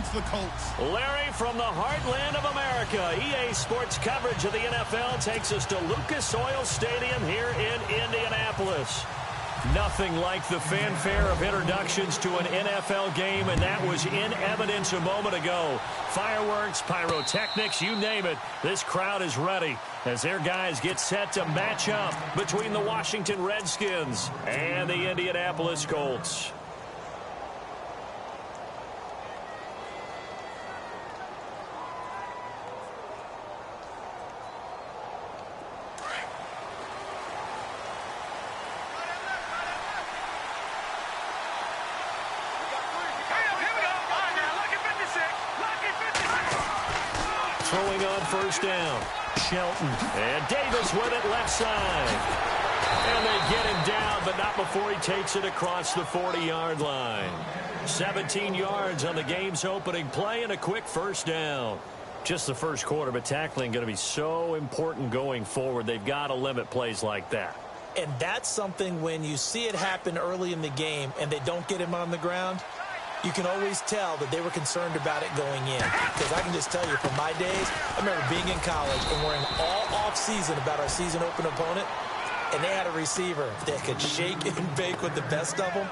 against the Colts. Larry, from the heartland of America, EA Sports coverage of the NFL takes us to Lucas Oil Stadium here in Indianapolis. Nothing like the fanfare of introductions to an NFL game, and that was in evidence a moment ago. Fireworks, pyrotechnics, you name it. This crowd is ready as their guys get set to match up between the Washington Redskins and the Indianapolis Colts. Throwing on first down. Shelton. And Davis with it left side. And they get him down, but not before he takes it across the 40-yard line. 17 yards on the game's opening play and a quick first down. Just the first quarter, but tackling going to be so important going forward. They've got to limit plays like that. And that's something when you see it happen early in the game and they don't get him on the ground, you can always tell that they were concerned about it going in. Because I can just tell you from my days, I remember being in college and worrying all off-season about our season open opponent, and they had a receiver that could shake and bake with the best of them.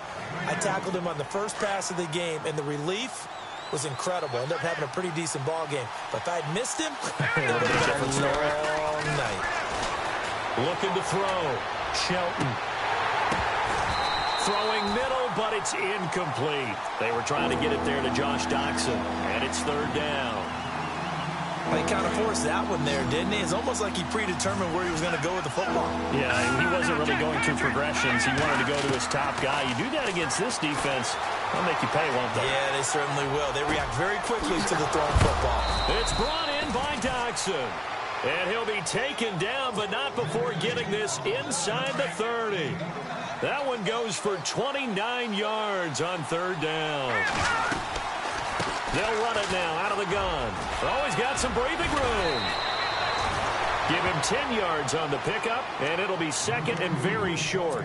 I tackled him on the first pass of the game, and the relief was incredible. Ended up having a pretty decent ball game. But if I had missed him, it would have been a long night. Looking to throw. Shelton. Throwing middle, but it's incomplete. They were trying to get it there to Josh Doxson, and it's third down. Well, he kind of forced that one there, didn't he? It's almost like he predetermined where he was going to go with the football. Yeah, he wasn't really going through progressions. He wanted to go to his top guy. You do that against this defense, they'll make you pay, won't they? Yeah, they certainly will. They react very quickly to the thrown football. It's brought in by Doxson. And he'll be taken down, but not before getting this inside the 30. That one goes for 29 yards on third down. They'll run it now out of the gun. Oh, he's got some breathing room. Give him 10 yards on the pickup, and it'll be second and very short.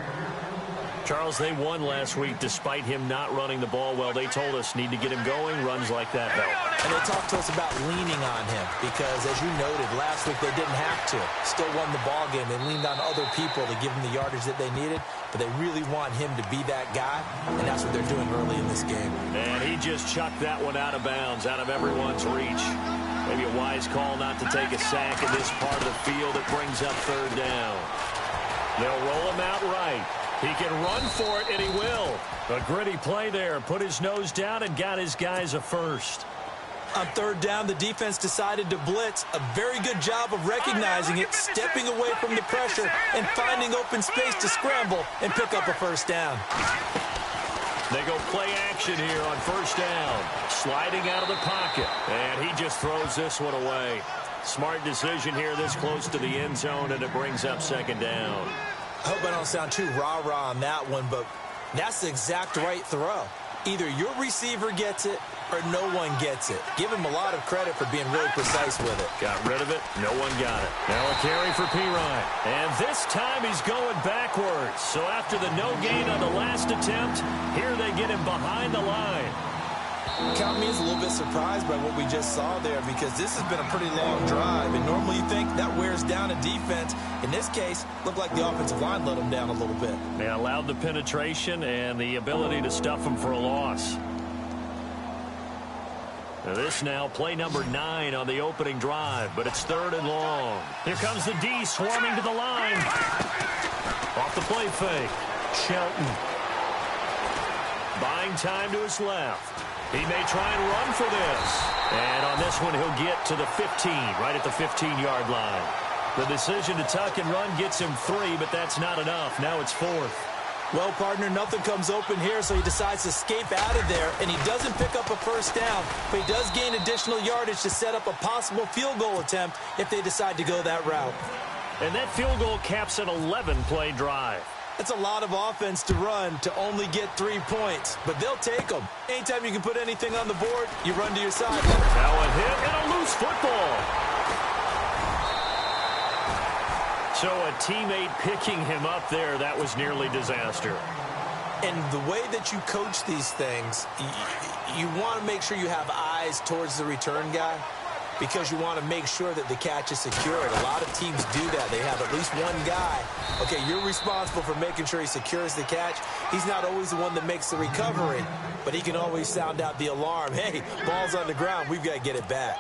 Charles, they won last week despite him not running the ball well. They told us need to get him going, runs like that help. And they talked to us about leaning on him because, as you noted, last week they didn't have to. Still won the ball game. They leaned on other people to give them the yardage that they needed, but they really want him to be that guy, and that's what they're doing early in this game. And he just chucked that one out of bounds, out of everyone's reach. Maybe a wise call not to take a sack in this part of the field. It brings up third down. They'll roll him out right. He can run for it, and he will. A gritty play there. Put his nose down and got his guys a first. On third down, the defense decided to blitz. A very good job of recognizing it, stepping away from the pressure, and finding open space to scramble and pick up a first down. They go play action here on first down. Sliding out of the pocket. And he just throws this one away. Smart decision here this close to the end zone, and it brings up second down. I hope I don't sound too rah-rah on that one, but that's the exact right throw. Either your receiver gets it or no one gets it. Give him a lot of credit for being really precise with it. Got rid of it. No one got it. Now a carry for Pirine. And this time he's going backwards. So after the no gain on the last attempt, here they get him behind the line. Count me as a little bit surprised by what we just saw there because this has been a pretty long drive. And normally you think that wears down a defense. In this case, looked like the offensive line let them down a little bit. They allowed the penetration and the ability to stuff them for a loss. Now this now play number 9 on the opening drive, but it's third and long. Here comes the D swarming to the line. Off the play fake. Shelton. Buying time to his left. He may try and run for this. And on this one, he'll get to the 15, right at the 15-yard line. The decision to tuck and run gets him 3, but that's not enough. Now it's 4th. Well, partner, nothing comes open here, so he decides to escape out of there, and he doesn't pick up a first down, but he does gain additional yardage to set up a possible field goal attempt if they decide to go that route. And that field goal caps an 11-play drive. That's a lot of offense to run to only get 3 points, but they'll take them. Anytime you can put anything on the board, you run to your side. Now a hit and a loose football. So a teammate picking him up there, that was nearly disaster. And the way that you coach these things, you want to make sure you have eyes towards the return guy because you want to make sure that the catch is secured. A lot of teams do that. They have at least one guy. Okay, you're responsible for making sure he secures the catch. He's not always the one that makes the recovery, but he can always sound out the alarm. Hey, ball's on the ground. We've got to get it back.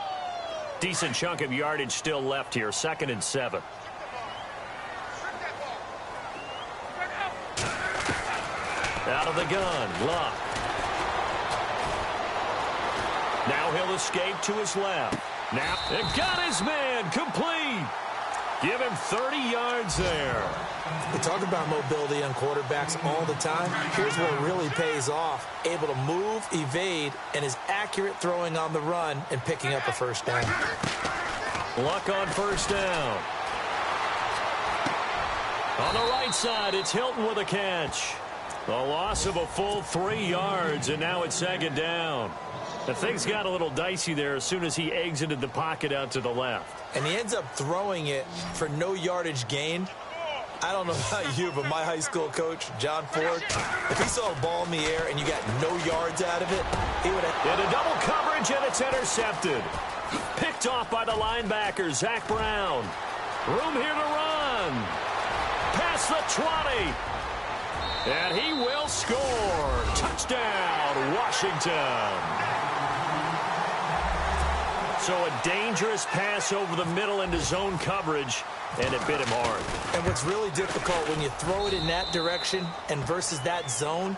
Decent chunk of yardage still left here. 2nd and 7. Out of the gun, Luck. Now he'll escape to his left. Now, it got his man complete. Give him 30 yards there. We talk about mobility on quarterbacks all the time. Here's where it really pays off. Able to move, evade, and is accurate throwing on the run and picking up a first down. Luck on first down. On the right side, it's Hilton with a catch. A loss of a full 3 yards, and now it's 2nd down. The things got a little dicey there as soon as he exited the pocket out to the left. And he ends up throwing it for no yardage gained. I don't know about you, but my high school coach, John Ford, if he saw a ball in the air and you got no yards out of it, he would have... In a double coverage, and it's intercepted. Picked off by the linebacker, Zach Brown. Room here to run. Past the 20. And he will score. Touchdown, Washington. So a dangerous pass over the middle into zone coverage, and it bit him hard. And what's really difficult when you throw it in that direction and versus that zone,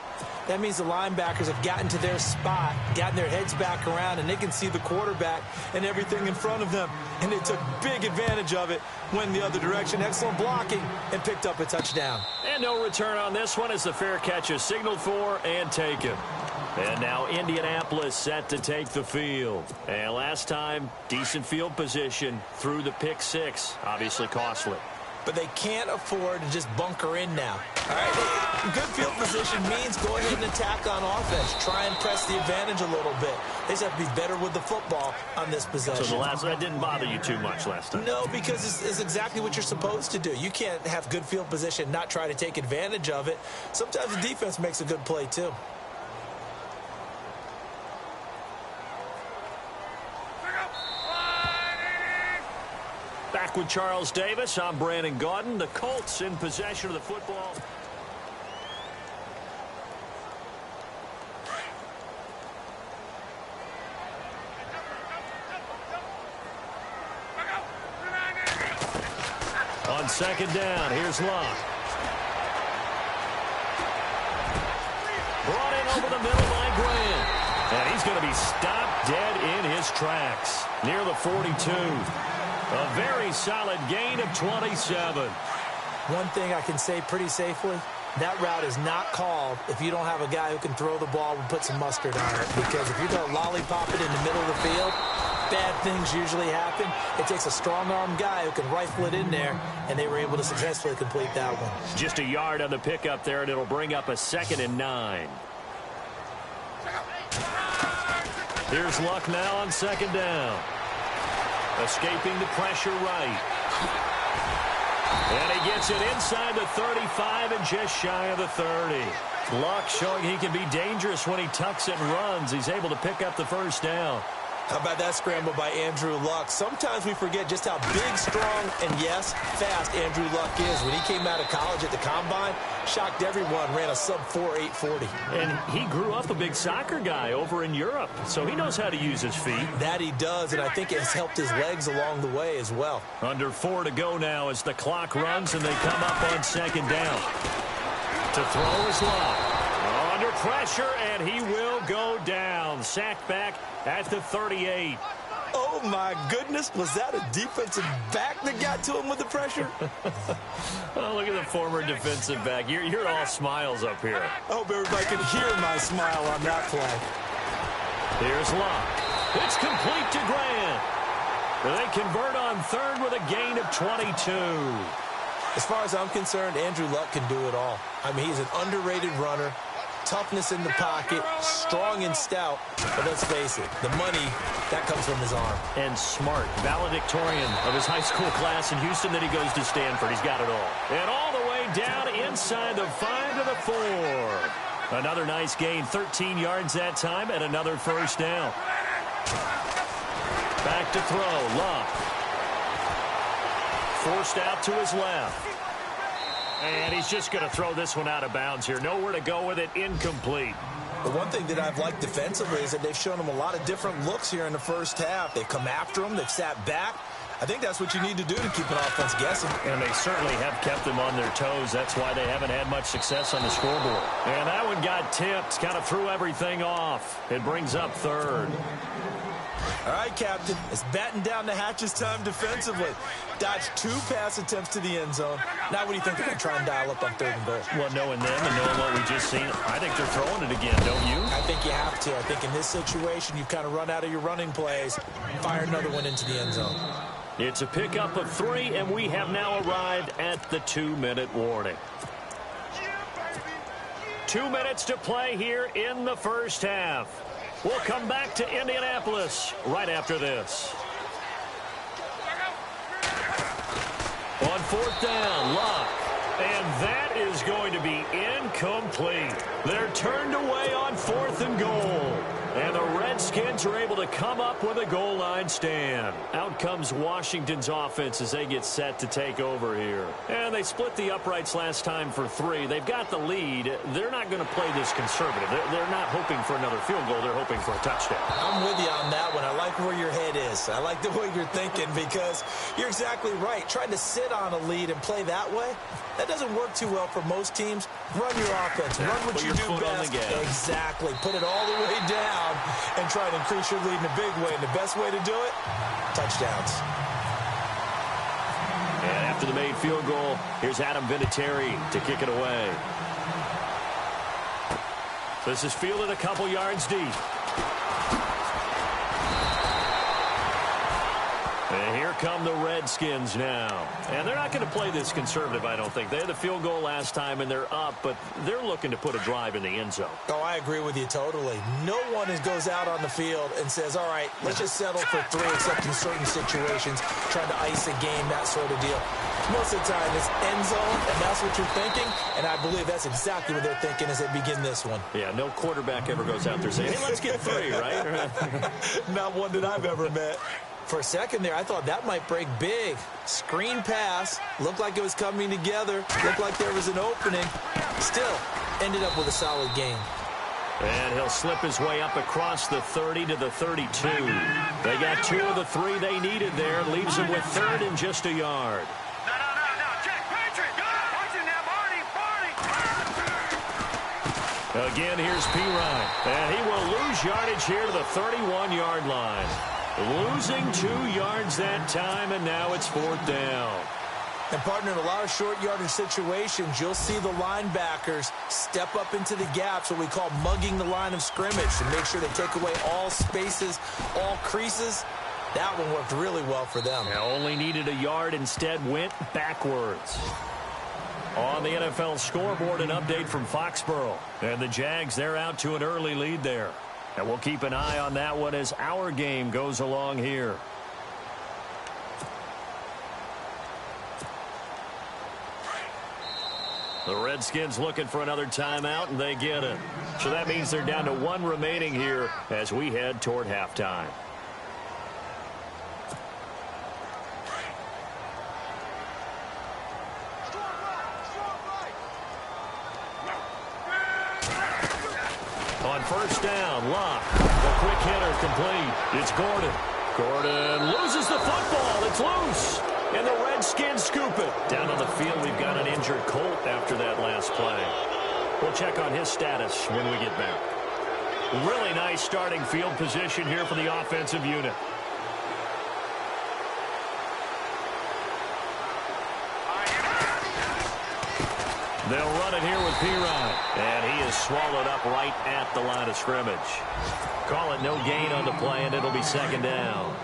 that means the linebackers have gotten to their spot, gotten their heads back around, and they can see the quarterback and everything in front of them. And they took big advantage of it, went the other direction. Excellent blocking, and picked up a touchdown. And no return on this one as the fair catch is signaled for and taken. And now Indianapolis set to take the field. And last time, decent field position through the pick six. Obviously costly. But they can't afford to just bunker in now. All right, good field position means go ahead and attack on offense. Try and press the advantage a little bit. They just have to be better with the football on this possession. So that didn't bother you too much last time? No, because it's exactly what you're supposed to do. You can't have good field position, not try to take advantage of it. Sometimes the defense makes a good play, too. Back with Charles Davis, I'm Brandon Gaudin. The Colts in possession of the football. On second down, here's Luck. Brought in over the middle by Grant. And he's going to be stopped dead in his tracks near the 42. A very solid gain of 27. One thing I can say pretty safely, that route is not called if you don't have a guy who can throw the ball and put some mustard on it. Because if you're going to lollipop it in the middle of the field, bad things usually happen. It takes a strong-arm guy who can rifle it in there, and they were able to successfully complete that one. Just a yard on the pickup there, and it'll bring up a 2nd and 9. Here's Luck now on second down. Escaping the pressure right. And he gets it inside the 35 and just shy of the 30. Luck showing he can be dangerous when he tucks and runs. He's able to pick up the first down. How about that scramble by Andrew Luck? Sometimes we forget just how big, strong, and, yes, fast Andrew Luck is. When he came out of college at the Combine, shocked everyone, ran a sub-4 840. And he grew up a big soccer guy over in Europe, so he knows how to use his feet. That he does, and I think it has helped his legs along the way as well. Under 4 to go now as the clock runs, and they come up on second down. To throw is Luck. Under pressure, and he will go down. Sacked back at the 38. Oh, my goodness. Was that a defensive back that got to him with the pressure? Oh, look at the former defensive back. You're all smiles up here. I hope everybody can hear my smile on that play. Here's Luck. It's complete to Grant. They convert on third with a gain of 22. As far as I'm concerned, Andrew Luck can do it all. I mean, he's an underrated runner. Toughness in the pocket, strong and stout, but let's face it, the money, that comes from his arm. And smart, valedictorian of his high school class in Houston, then he goes to Stanford. He's got it all. And all the way down inside the 5 to the 4. Another nice gain, 13 yards that time, and another first down. Back to throw, Luck. Forced out to his left. And he's just going to throw this one out of bounds here. Nowhere to go with it, incomplete. The one thing that I've liked defensively is that they've shown him a lot of different looks here in the first half. They've come after him. They've sat back. I think that's what you need to do to keep an offense guessing. And they certainly have kept them on their toes. That's why they haven't had much success on the scoreboard. And that one got tipped. Kind of threw everything off. It brings up third. All right, Captain. It's batten down the hatches time defensively. Dodged 2 pass attempts to the end zone. Now what do you think they're going to try and dial up on 3rd and goal? Well, knowing them and knowing what we just seen, I think they're throwing it again, don't you? I think you have to. I think in this situation, you've kind of run out of your running plays. Fire another one into the end zone. It's a pickup of 3, and we have now arrived at the 2-minute warning. 2 minutes to play here in the first half. We'll come back to Indianapolis right after this. On 4th down, Luck. And that is going to be incomplete. They're turned away on 4th and goal. And the Redskins are able to come up with a goal line stand. Out comes Washington's offense as they get set to take over here. And they split the uprights last time for 3. They've got the lead. They're not going to play this conservative. They're not hoping for another field goal. They're hoping for a touchdown. I'm with you on that one. I like where your head is. I like the way you're thinking because you're exactly right. Trying to sit on a lead and play that way, that doesn't work too well for most teams. Run your offense. Run what you do best. Exactly. Put it all the way down and try to increase your lead in a big way. And the best way to do it, touchdowns. And after the made field goal, here's Adam Vinatieri to kick it away. This is fielded a couple yards deep. And here come the Redskins now. And they're not going to play this conservative, I don't think. They had the field goal last time, and they're up, but they're looking to put a drive in the end zone. Oh, I agree with you totally. No one goes out on the field and says, all right, let's just settle for 3, except in certain situations, trying to ice a game, that sort of deal. Most of the time, it's end zone, and that's what you're thinking, and I believe that's exactly what they're thinking as they begin this one. Yeah, no quarterback ever goes out there saying, hey, let's get 3, right? Not one that I've ever met. For a second there, I thought that might break big. Screen pass. Looked like it was coming together. Looked like there was an opening. Still, ended up with a solid game. And he'll slip his way up across the 30 to the 32. They got 2 of the 3 they needed there. Leaves them with 3rd and just a yard. Again, here's Pirine. And he will lose yardage here to the 31-yard line. Losing 2 yards that time, and now it's 4th down. And, partner, in a lot of short yardage situations, you'll see the linebackers step up into the gaps, what we call mugging the line of scrimmage, to make sure they take away all spaces, all creases. That one worked really well for them. Now only needed a yard, instead went backwards. On the NFL scoreboard, an update from Foxborough. And the Jags, they're out to an early lead there. And we'll keep an eye on that one as our game goes along here. The Redskins looking for another timeout, and they get it. So that means they're down to 1 remaining here as we head toward halftime. On 1st down, Luck. The quick hitter complete. It's Gordon. Gordon loses the football. It's loose. And the Redskins scoop it. Down on the field, we've got an injured Colt after that last play. We'll check on his status when we get back. Really nice starting field position here for the offensive unit. They'll run it here with Pirine. And he is swallowed up right at the line of scrimmage. Call it no gain on the play, and it'll be 2nd down.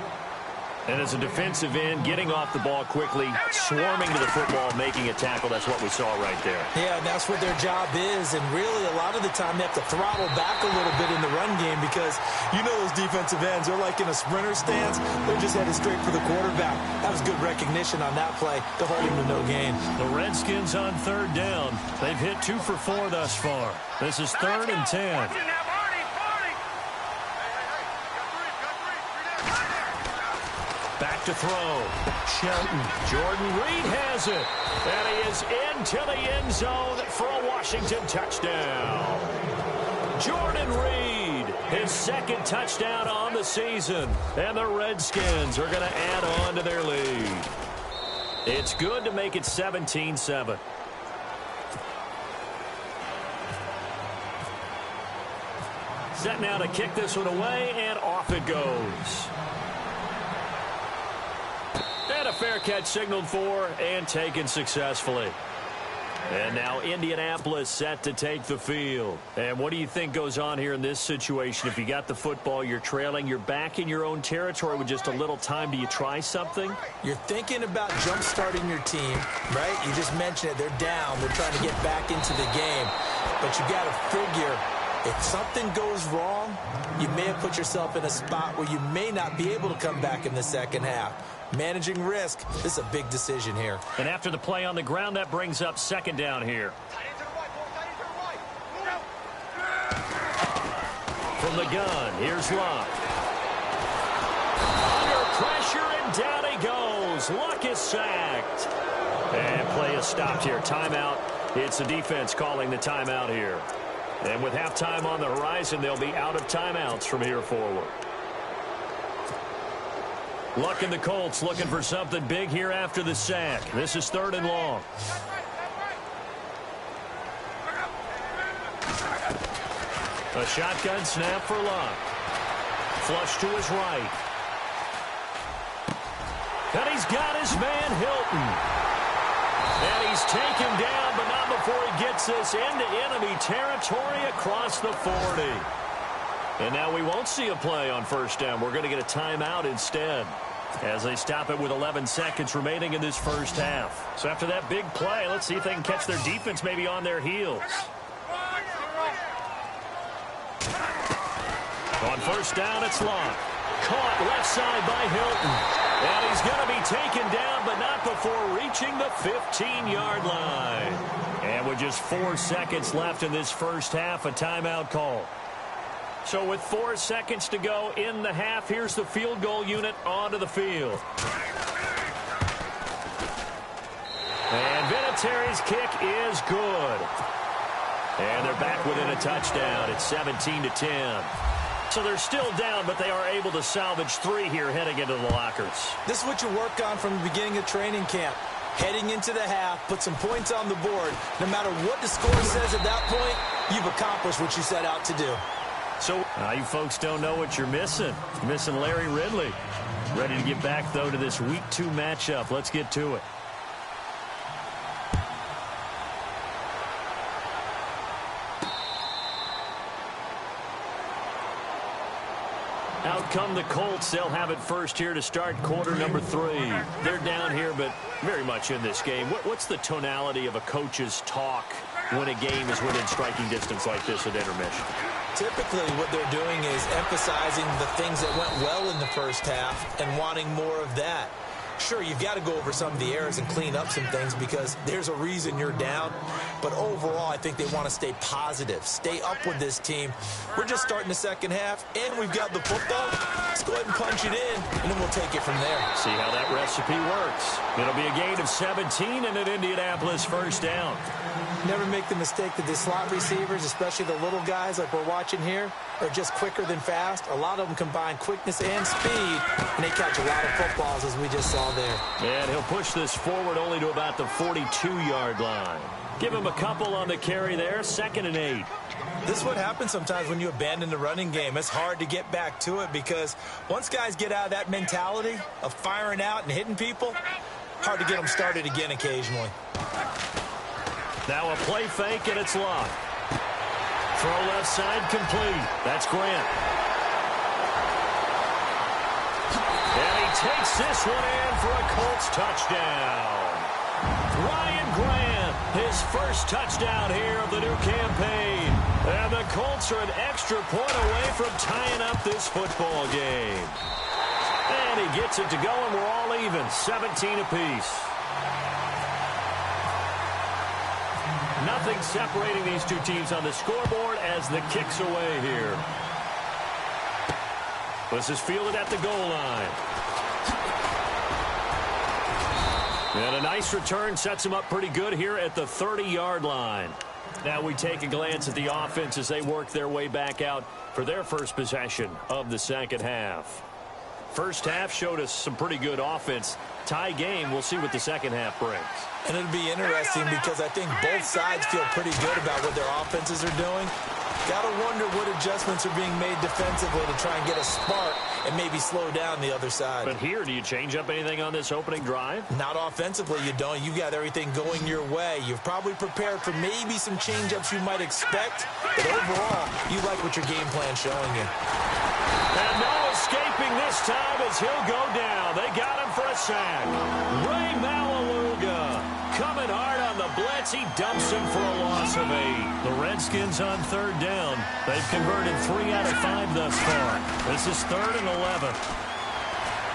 And as a defensive end, getting off the ball quickly, swarming to the football, making a tackle, that's what we saw right there. Yeah, and that's what their job is. And really, a lot of the time, they have to throttle back a little bit in the run game because you know those defensive ends, they're like in a sprinter stance. They're just headed straight for the quarterback. That was good recognition on that play to hold him to no gain. The Redskins on third down. They've hit 2 for 4 thus far. This is 3rd and 10. Back to throw. Shelton. Jordan Reed has it. And he is into the end zone for a Washington touchdown. Jordan Reed, his 2nd touchdown on the season. And the Redskins are going to add on to their lead. It's good to make it 17-7. Set now to kick this one away, and off it goes. And a fair catch signaled for and taken successfully. And now Indianapolis set to take the field. And what do you think goes on here in this situation? If you got the football, you're trailing, you're back in your own territory with just a little time. Do you try something? You're thinking about jump-starting your team, right? You just mentioned it. They're down. They're trying to get back into the game. But you got to figure, if something goes wrong, you may have put yourself in a spot where you may not be able to come back in the second half. Managing risk, this is a big decision here. And after the play on the ground, that brings up 2nd down here. From the gun, here's Luck. Under pressure, and down he goes. Luck is sacked. And play is stopped here. Timeout. It's the defense calling the timeout here. And with halftime on the horizon, they'll be out of timeouts from here forward. Luck and the Colts looking for something big here after the sack. This is 3rd and long. A shotgun snap for Luck. Flush to his right. And he's got his man Hilton. And he's taken down, but not before he gets this into enemy territory across the 40. And now we won't see a play on 1st down. We're going to get a timeout instead as they stop it with 11 seconds remaining in this 1st half. So after that big play, let's see if they can catch their defense maybe on their heels. On 1st down, it's Luck. Caught left side by Hilton. And he's going to be taken down, but not before reaching the 15-yard line. And with just 4 seconds left in this 1st half, a timeout call. So with 4 seconds to go in the half, here's the field goal unit onto the field. And Vinatieri's kick is good. And they're back within a touchdown. It's 17-10. So they're still down, but they are able to salvage 3 here heading into the lockers. This is what you work on from the beginning of training camp. Heading into the half, put some points on the board. No matter what the score says at that point, you've accomplished what you set out to do. So you folks don't know what you're missing. You're missing Larry Ridley. Ready to get back, though, to this Week 2 matchup. Let's get to it. Out come the Colts. They'll have it first here to start quarter number 3. They're down here, but very much in this game. What's the tonality of a coach's talk when a game is within striking distance like this at intermission? Typically, what they're doing is emphasizing the things that went well in the 1st half and wanting more of that. Sure, you've got to go over some of the errors and clean up some things because there's a reason you're down. But overall, I think they want to stay positive, stay up with this team. We're just starting the second half, and we've got the football. Let's go ahead and punch it in, and then we'll take it from there. See how that recipe works. It'll be a gain of 17 and an Indianapolis 1st down. Never make the mistake that the slot receivers, especially the little guys like we're watching here, are just quicker than fast. A lot of them combine quickness and speed, and they catch a lot of footballs, as we just saw there. And he'll push this forward only to about the 42-yard line. Give him a couple on the carry there, 2nd and 8. This is what happens sometimes when you abandon the running game. It's hard to get back to it because once guys get out of that mentality of firing out and hitting people, hard to get them started again occasionally. Now a play fake, and it's Luck. Throw left side complete. That's Grant. And he takes this one in for a Colts touchdown. Ryan Grant, his first touchdown here of the new campaign. And the Colts are an extra point away from tying up this football game. And he gets it to go, and we're all even, 17 apiece. Nothing separating these two teams on the scoreboard as the kick's away here. This is fielded at the goal line. And a nice return sets him up pretty good here at the 30-yard line. Now we take a glance at the offense as they work their way back out for their first possession of the second half. First half showed us some pretty good offense. Tie game, we'll see what the second half brings. And it'll be interesting because I think both sides feel pretty good about what their offenses are doing. Got to wonder what adjustments are being made defensively to try and get a spark and maybe slow down the other side. But here, do you change up anything on this opening drive? Not offensively, you don't. You got everything going your way. You've probably prepared for maybe some change-ups you might expect, but overall, you like what your game plan's showing you. And no escaping this time as he'll go down. They got him for a sack. Ray Maualuga coming hard on the blitz. He dumps him for a loss of 8. The Redskins on third down. They've converted 3 out of 5 thus far. This is 3rd and 11.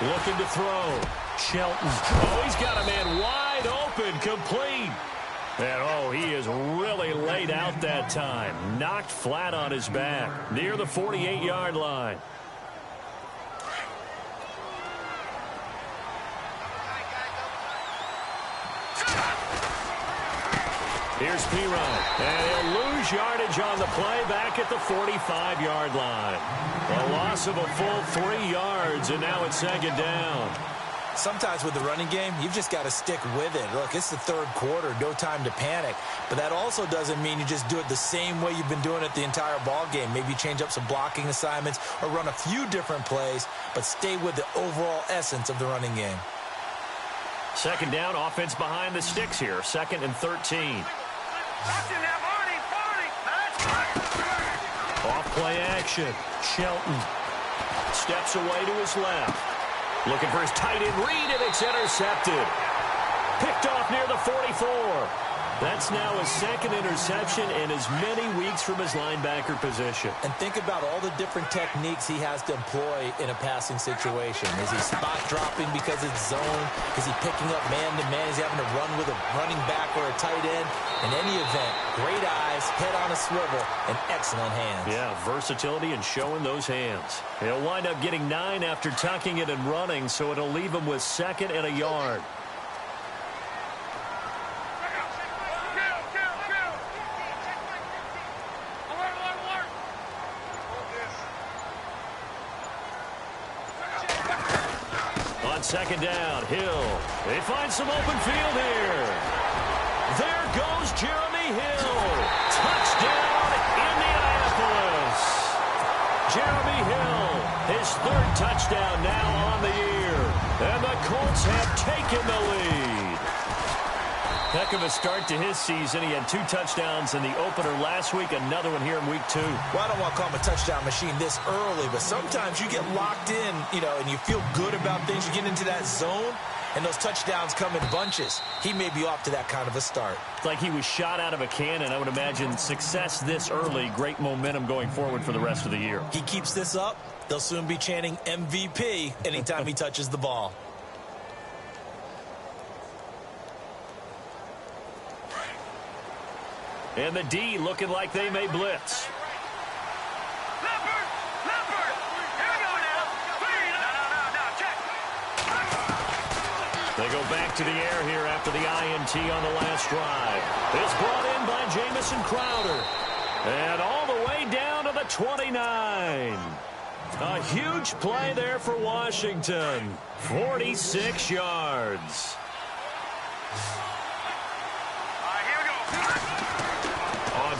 Looking to throw. Shelton. Oh, he's got a man wide open, complete. And, oh, he is really laid out that time. Knocked flat on his back near the 48-yard line. Here's Pirine, and he'll lose yardage on the play back at the 45-yard line. A loss of a full 3 yards, and now it's second down. Sometimes with the running game, you've just got to stick with it. Look, it's the third quarter, no time to panic. But that also doesn't mean you just do it the same way you've been doing it the entire ball game. Maybe change up some blocking assignments or run a few different plays, but stay with the overall essence of the running game. Second down, offense behind the sticks here. 2nd and 13. Off play action. Shelton steps away to his left. Looking for his tight end read, and it's intercepted. Picked off near the 44. That's now his 2nd interception in as many weeks from his linebacker position. And think about all the different techniques he has to employ in a passing situation. Is he spot dropping because it's zone? Is he picking up man-to-man? Is he having to run with a running back or a tight end? In any event, great eyes, head on a swivel, and excellent hands. Yeah, versatility and showing those hands. He'll wind up getting 9 after tucking it and running, so it'll leave him with 2nd and a yard. On second down, Hill. They find some open field here. There goes Jeremy Hill. Touchdown, Indianapolis. Jeremy Hill, his 3rd touchdown now on the year. And the Colts have taken the lead. Heck of a start to his season. He had 2 touchdowns in the opener last week, another one here in week 2. Well, I don't want to call him a touchdown machine this early, but sometimes you get locked in, and you feel good about things. You get into that zone, and those touchdowns come in bunches. He may be off to that kind of a start. It's like he was shot out of a cannon. I would imagine success this early, great momentum going forward for the rest of the year. He keeps this up, they'll soon be chanting MVP anytime he touches the ball. And the D looking like they may blitz. They go back to the air here after the INT on the last drive. It's brought in by Jamison Crowder. And all the way down to the 29. A huge play there for Washington. 46 yards.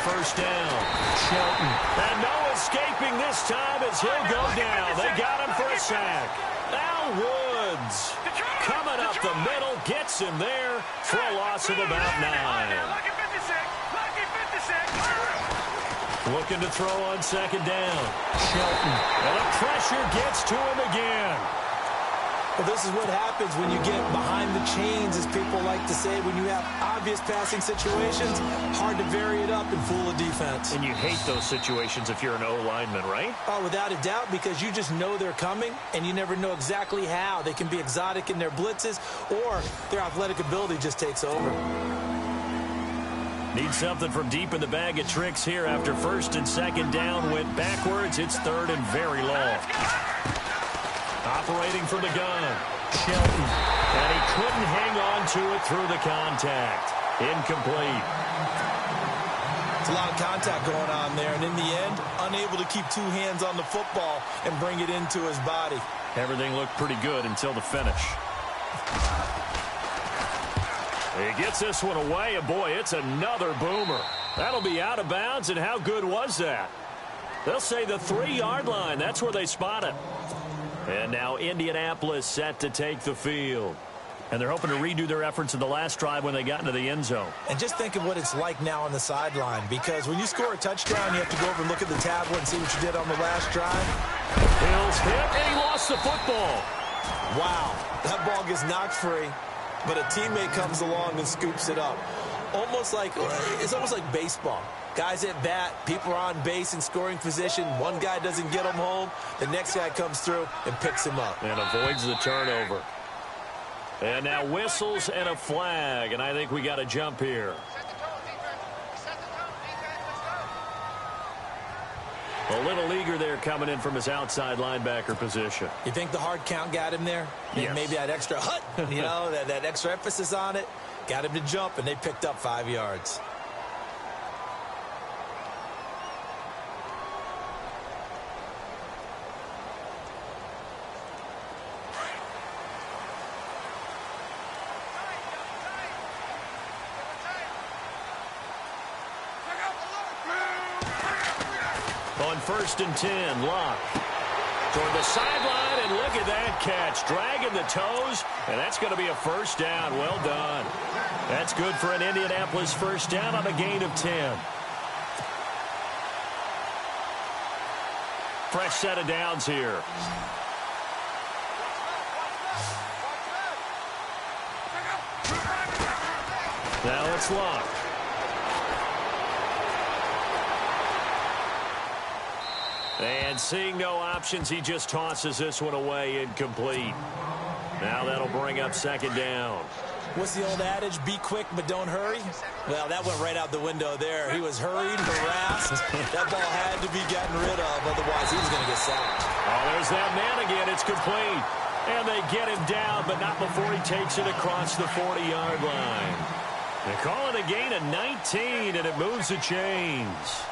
First down. Shelton. And no escaping this time as he'll go down. They got him for a sack. Al Woods coming up the middle, gets him there for a loss of about 9. Looking to throw on second down. Shelton. And the pressure gets to him again. Well, this is what happens when you get behind the chains, as people like to say. When you have obvious passing situations, hard to vary it up and fool a defense. And you hate those situations if you're an O-lineman, right? Oh, without a doubt, because you just know they're coming, and you never know exactly how. They can be exotic in their blitzes, or their athletic ability just takes over. Need something from deep in the bag of tricks here after first and second down went backwards. It's third and very long. Operating from the gun, Shelton. And he couldn't hang on to it through the contact. Incomplete. It's a lot of contact going on there, and in the end, unable to keep two hands on the football and bring it into his body. Everything looked pretty good until the finish. He gets this one away, and boy, it's another boomer. That'll be out of bounds, and how good was that? They'll say the 3-yard line. That's where they spot it. And now Indianapolis set to take the field. And they're hoping to redo their efforts in the last drive when they got into the end zone. And just think of what it's like now on the sideline, because when you score a touchdown, you have to go over and look at the tablet and see what you did on the last drive. Hill's hit, and he lost the football. Wow, that ball gets knocked free, but a teammate comes along and scoops it up. It's almost like baseball. Guys at bat, people are on base in scoring position. One guy doesn't get him home. The next guy comes through and picks him up. And avoids the turnover. And now whistles and a flag, and I think we got a jump here. A little eager there coming in from his outside linebacker position. You think the hard count got him there? Yes. Maybe that extra that extra emphasis on it got him to jump, and they picked up 5 yards. On 1st and 10, Locke toward the sideline, and look at that catch. Dragging the toes, and that's going to be a first down. Well done. That's good for an Indianapolis first down on a gain of 10. Fresh set of downs here. Now it's Locke. And seeing no options, he just tosses this one away, incomplete. Now that'll bring up second down. What's the old adage? Be quick, but don't hurry? Well, that went right out the window there. He was hurried, harassed. That ball had to be gotten rid of, otherwise he was going to get sacked. Oh, there's that man again. It's complete. And they get him down, but not before he takes it across the 40-yard line. They call it a gain of 19, and it moves the chains.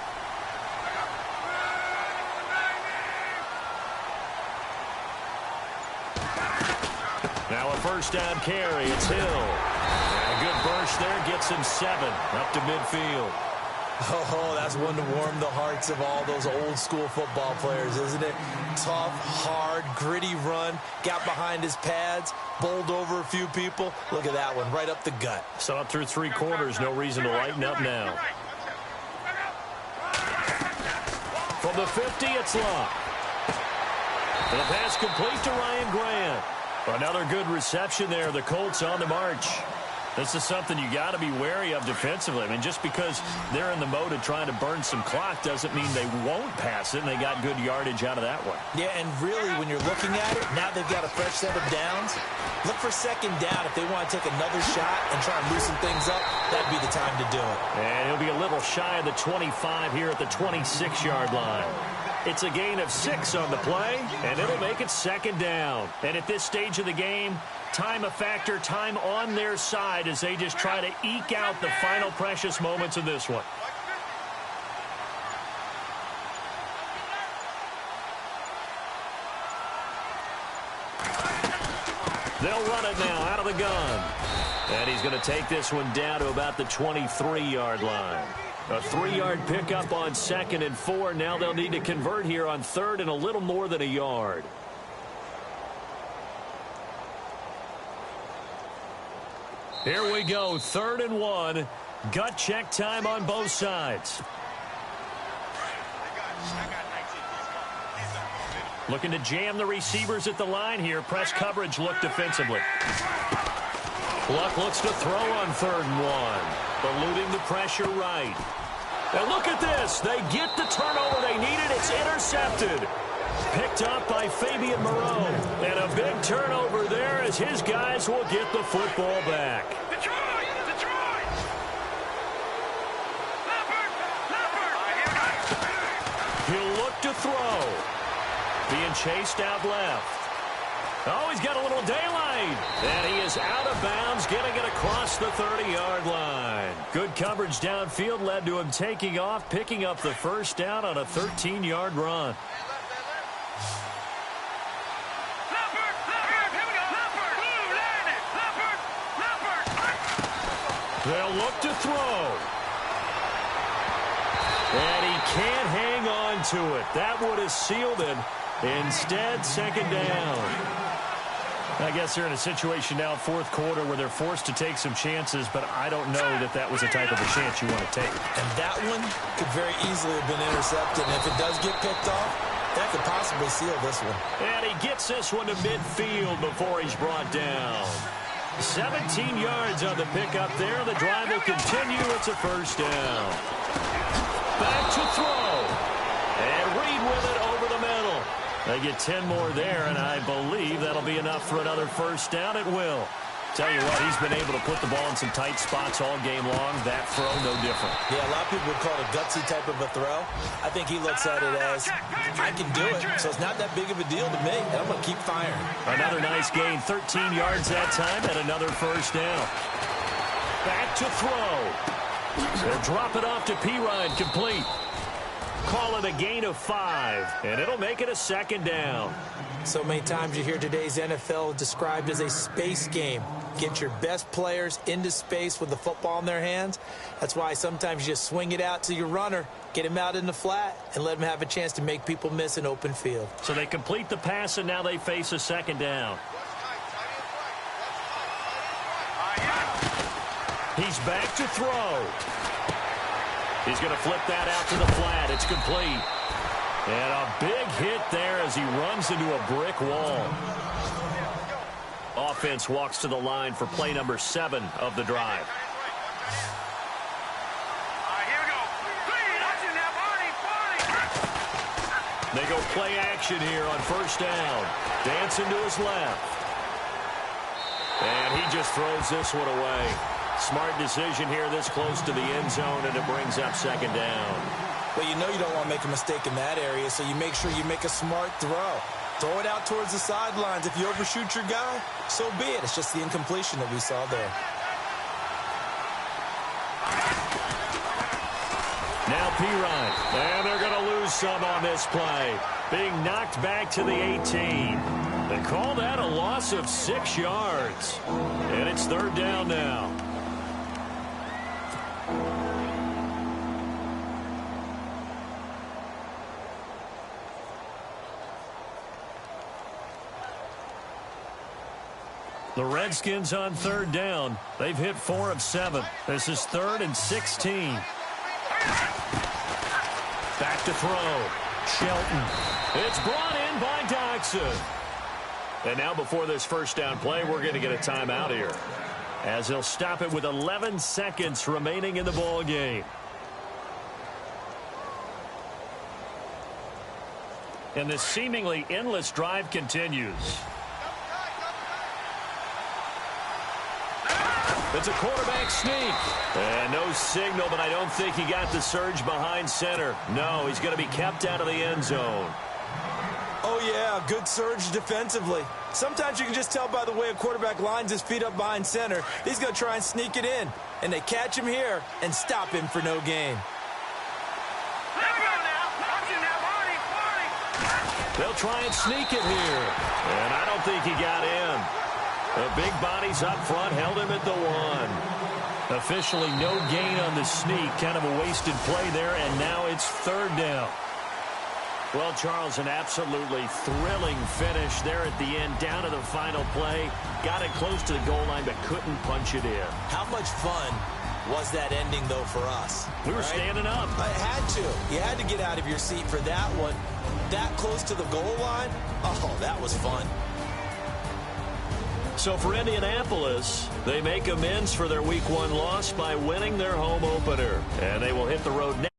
Now a first down carry. It's Hill. And a good burst there gets him 7 up to midfield. Oh, that's one to warm the hearts of all those old school football players, isn't it? Tough, hard, gritty run. Got behind his pads, bowled over a few people. Look at that one, right up the gut. So up through 3 quarters, no reason to lighten up now. From the 50, it's Locke. And the pass complete to Ryan Grant. Another good reception there. The Colts on the march. This is something you got to be wary of defensively. I mean, just because they're in the mode of trying to burn some clock doesn't mean they won't pass it, and they got good yardage out of that one. Yeah, and really, when you're looking at it, now they've got a fresh set of downs. Look for second down. If they want to take another shot and try and loosen things up, that'd be the time to do it. And he'll be a little shy of the 25 here at the 26-yard line. It's a gain of 6 on the play, and it'll make it second down. And at this stage of the game, time a factor, time on their side as they just try to eke out the final precious moments of this one. They'll run it now out of the gun. And he's going to take this one down to about the 23-yard line. A 3-yard pickup on 2nd and 4. Now they'll need to convert here on 3rd and a little more than a yard. Here we go, 3rd and 1. Gut check time on both sides. Looking to jam the receivers at the line here. Press coverage look defensively. Luck looks to throw on 3rd and 1. Eluding the pressure right. And look at this. They get the turnover they needed. It's intercepted. Picked up by Fabian Moreau. And a big turnover there as his guys will get the football back. He'll look to throw. Being chased out left. Oh, he's got a little daylight. And he is out of bounds, getting it across the 30-yard line. Good coverage downfield led to him taking off, picking up the 1st down on a 13-yard run. They'll look to throw. And he can't hang on to it. That would have sealed it. Instead, 2nd down. I guess they're in a situation now, 4th quarter, where they're forced to take some chances, but I don't know that that was the type of a chance you want to take. And that one could very easily have been intercepted. And if it does get picked off, that could possibly seal this one. And he gets this one to midfield before he's brought down. 17 yards on the pickup there. The drive will continue. It's a 1st down. Back to throw. And Reed with it over the middle. They get 10 more there, and I believe that'll be enough for another 1st down. It will. Tell you what, he's been able to put the ball in some tight spots all game long. That throw, no different. Yeah, a lot of people would call it a gutsy type of a throw. I think he looks at it as, I can do it, so it's not that big of a deal to me, and I'm going to keep firing. Another nice gain, 13 yards that time, and another 1st down. Back to throw. They'll drop it off to P-Ryan, complete. Call it a gain of 5, and it'll make it a 2nd down. So many times you hear today's NFL described as a space game. Get your best players into space with the football in their hands. That's why sometimes you just swing it out to your runner, get him out in the flat, and let him have a chance to make people miss an open field. So they complete the pass, and now they face a 2nd down. He's back to throw. He's going to flip that out to the flat. It's complete. And a big hit there as he runs into a brick wall. Offense walks to the line for play number 7 of the drive. They go play action here on 1st down. Dancing to his left. And he just throws this one away. Smart decision here this close to the end zone, and it brings up 2nd down. Well, you know you don't want to make a mistake in that area, so you make sure you make a smart throw. Throw it out towards the sidelines. If you overshoot your guy, so be it. It's just the incompletion that we saw there. Now P-Ryan, and they're going to lose some on this play. Being knocked back to the 18. They call that a loss of 6 yards. And it's 3rd down now. The Redskins on 3rd down. They've hit 4 of 7. This is 3rd and 16. Back to throw. Shelton. It's brought in by Doxson. And now before this 1st down play, we're going to get a timeout here, as they'll stop it with 11 seconds remaining in the ball game. And this seemingly endless drive continues. It's a quarterback sneak. And no signal, but I don't think he got the surge behind center. No, he's going to be kept out of the end zone. Oh, yeah, good surge defensively. Sometimes you can just tell by the way a quarterback lines his feet up behind center. He's going to try and sneak it in. And they catch him here and stop him for no gain. They'll try and sneak it here. And I don't think he got in. The big bodies up front held him at the 1. Officially no gain on the sneak. Kind of a wasted play there, and now it's 3rd down. Well, Charles, an absolutely thrilling finish there at the end, down to the final play. Got it close to the goal line, but couldn't punch it in. How much fun was that ending, though, for us. We were standing up. I had to. You had to get out of your seat for that one. That close to the goal line, oh, that was fun. So for Indianapolis, they make amends for their Week 1 loss by winning their home opener. And they will hit the road next.